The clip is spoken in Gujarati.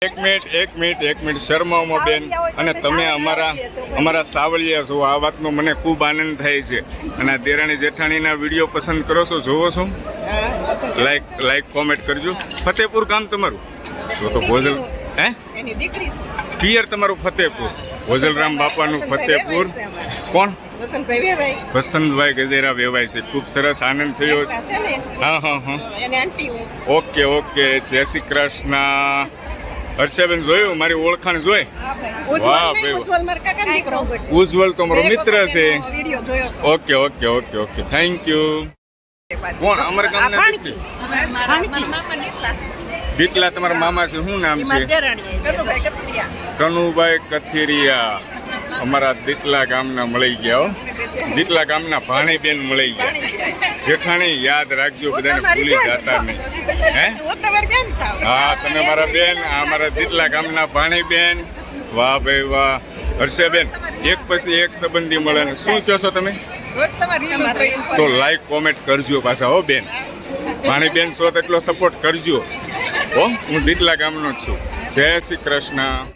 એક મિનિટ શર્માઓમાં બેન, અને તમે અમારા સાવલિયા છો, આ વાતનો મને ખૂબ આનંદ થાય છે. અને આ દેરાણી જેઠાણીના વિડીયો પસંદ કરો છો, જોવો છો? લાઈક કોમેન્ટ કરજો. ફતેપુર ગામ તમારું? તો ભોજલ પિયર તમારું ફતેપુર, ભોજલરામ બાપાનું ફતેપુર. કોણ? વસંતભાઈ ગજેરા વેવાય છે. ખૂબ સરસ, આનંદ થયો. હા. ઓકે. જય શ્રી કૃષ્ણ. હર્ષાબેન જોયું? મારી ઓળખાણ જોઈ? વાહ ભાઈ, ઉજ્જવલ તો મારો મિત્ર છે. ઓકે. Thank you. કોણ? અમારા ગામના દીકલા. તમારા મામા છે, શું નામ છે? કનુભાઈ કથિરિયા. અમારા દીકલા ગામના મળી ગયા. દીકલા ગામના ભાણીબેન મળી ગયા. જેઠાણી યાદ રાખજો, બધાને ભૂલી જતા નહીં. હા, તમે મારા બેન, અમારા દીકલા ગામના ભાણીબેન. વાહ ભાઈ વાહ. હર્ષાબેન, એક પછી એક સંબંધી મળે ને શું કહો છો તમે? તો લાઈક કોમેન્ટ કરજો પાછા હો બેન. ભાણીબેન છો તો એટલો સપોર્ટ કરજો હો. હું દીકલા ગામનો જ છું. જય શ્રી કૃષ્ણ.